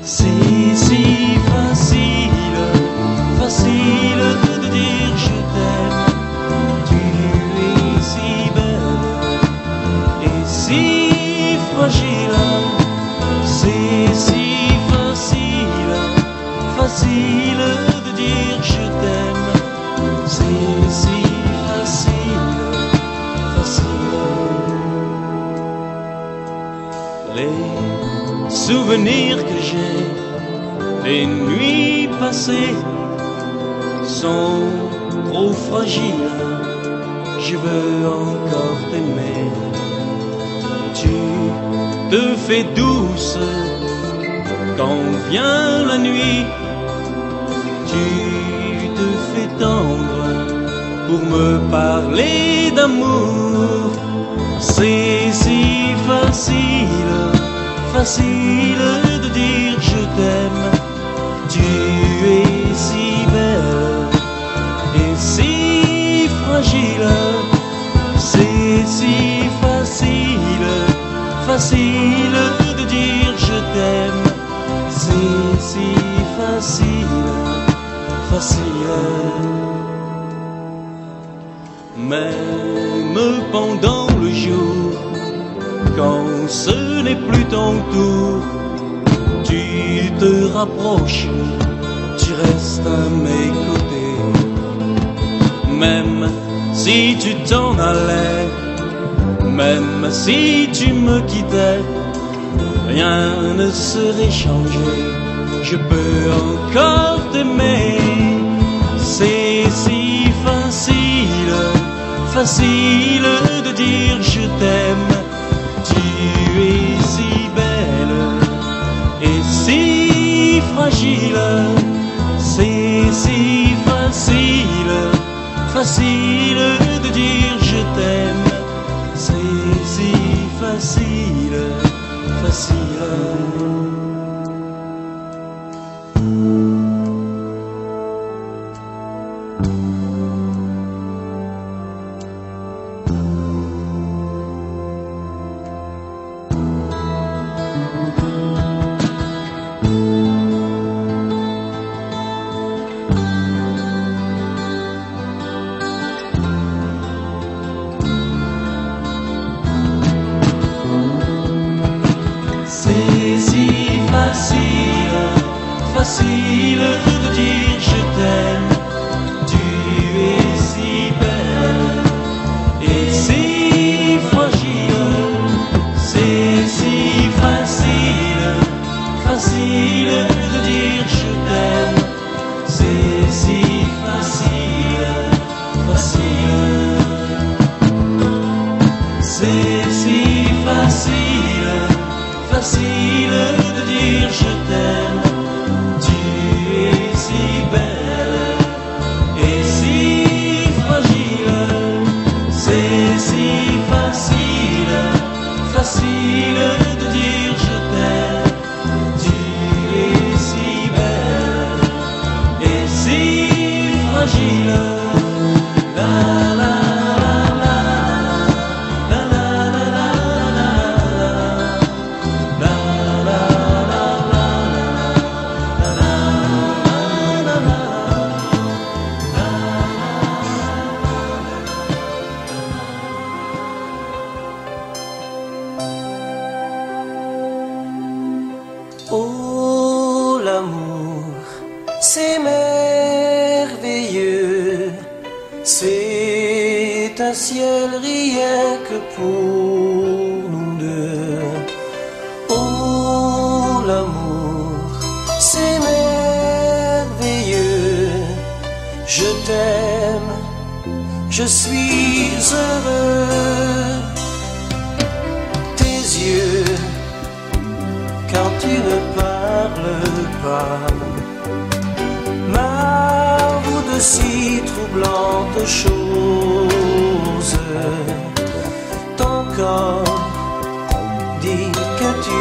C'est si facile, facile de dire je t'aime. Tu es si belle et si fragile. C'est si facile, facile de dire je t'aime. C'est si facile, facile. Les souvenirs que j'ai des nuits passées sont trop fragiles. Je veux encore t'aimer. Tu te fais douce quand vient la nuit. Tu te fais tendre pour me parler d'amour. C'est si facile, facile de dire je t'aime. Tu es si belle et si fragile. C'est si facile, facile de dire je t'aime. C'est si facile, facile. Même pendant le jour, quand ce n'est plus ton tour, tu te rapproches, tu restes à mes côtés. Même si tu t'en allais, même si tu me quittais, rien ne serait changé. Je peux encore t'aimer. C'est si facile, facile de dire je t'aime. Tu es si belle et si fragile. C'est si facile, facile de dire je t'aime. C'est si facile, facile. C'est si facile, facile de dire je t'aime. Tu es si belle et si fragile. C'est si facile, facile de dire je t'aime. C'est si facile, facile. C'est si facile, facile de dire je t'aime. Tu es si belle et si fragile. C'est si facile, facile de dire je t'aime. Tu es si belle et si fragile. La la. Oh, l'amour, c'est merveilleux, c'est un ciel rien que pour nous deux. Oh, l'amour, c'est merveilleux, je t'aime, je suis heureux. Tes yeux, quand tu ne parles pas, m'avouent de si troublantes choses. Ton corps dit que tu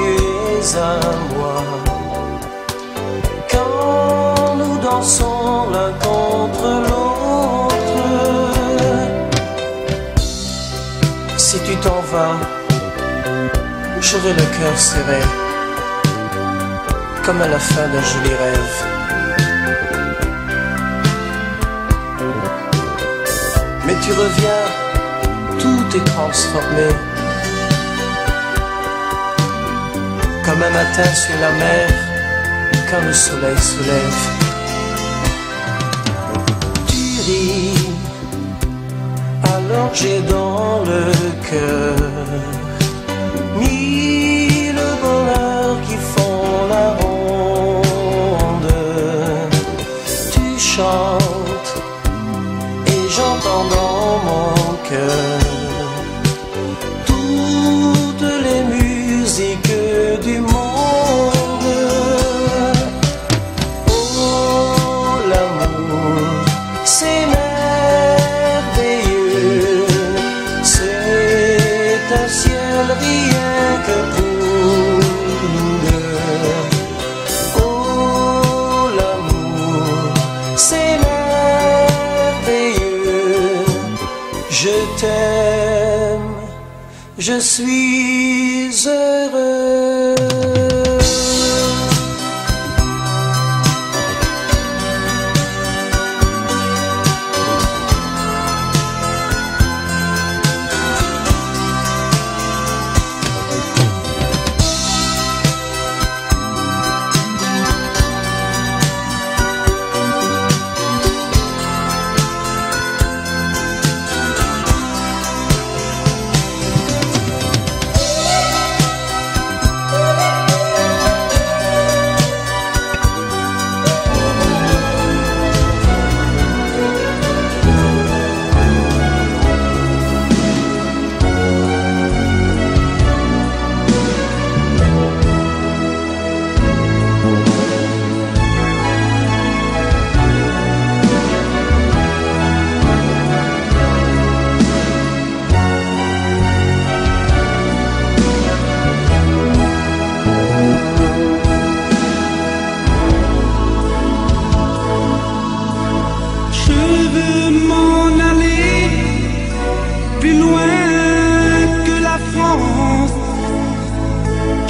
es à moi. Quand nous dansons l'un contre l'autre, si tu t'en vas, j'aurai le cœur serré. comme à la fin d'un joli rêve. Mais tu reviens, tout est transformé, comme un matin sur la mer, quand le soleil se lève. Tu ris, alors j'ai dans le cœur mille bonheurs qui font la ronde. Tu chantes et j'entends dans mon cœur toutes les musiques du monde. Oh, l'amour, c'est merveilleux, c'est un ciel rien que pour nous deux. Oh, l'amour, c'est merveilleux, je t'aime, je suis heureux.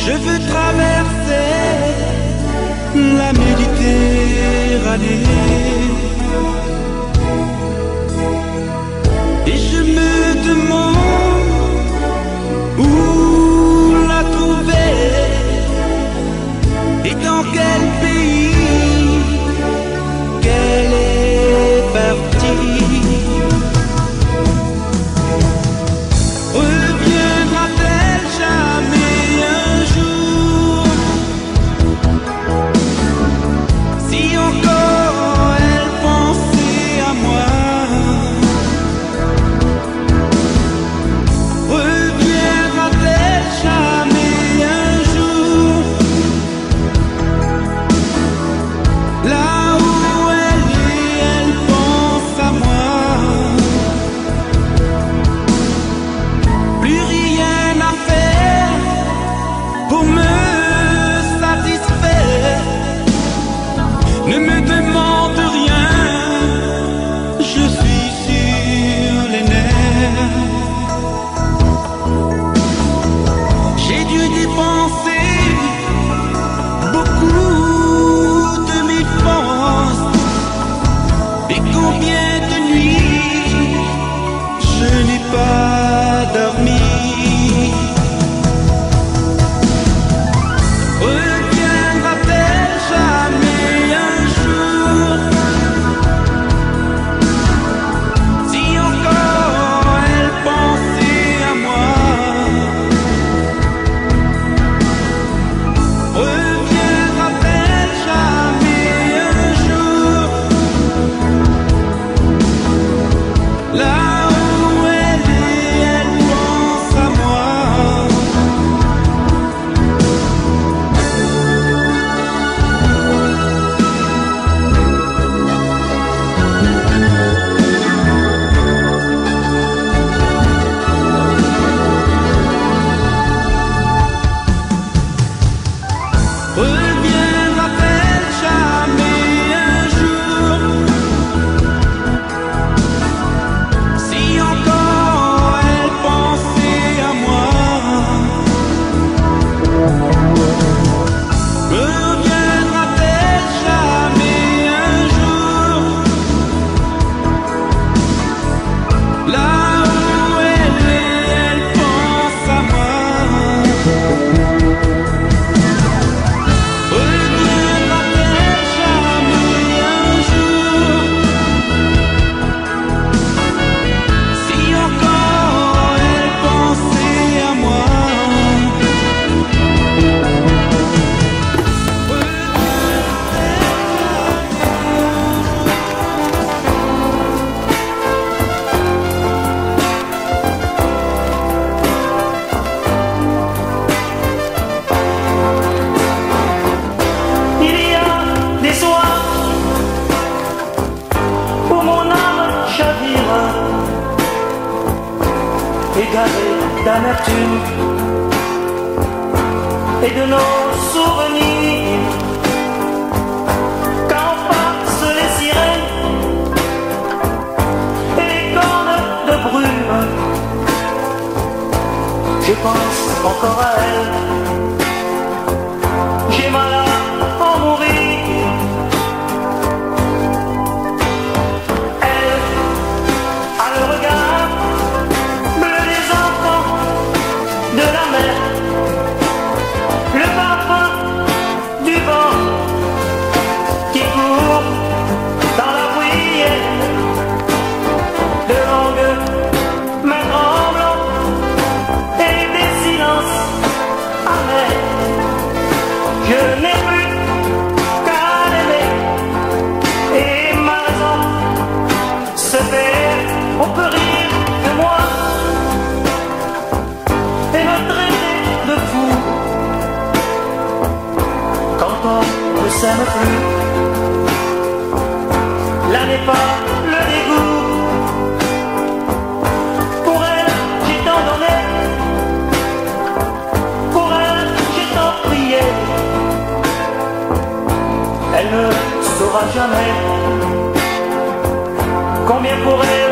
Je veux traverser la Méditerranée et je me demande où la trouver et dans quel pays qu'elle est partie. Reviendra-t-elle jamais un jour? Si encore elle pensait à moi. Reviendra-t-elle jamais un jour? égaré d'amertume et de nos souvenirs. Quand passent les sirènes et les cornes de brume, je pense encore à elle. J'ai mal à en mourir. Elle a le regard bleu des enfants de la mer, le parfum du vent qui court dans la bruyère, de longues mains tremblantes et des silences amers. Je n'ai plus qu'à l'aimer et ma raison se perd. On peut rire de moi et me traiter de fou quand on ne s'aime plus. Là n'est pas le dégoût. Pour elle, j'ai tant donné. Pour elle, j'ai tant prié. Elle ne saura jamais combien pour elle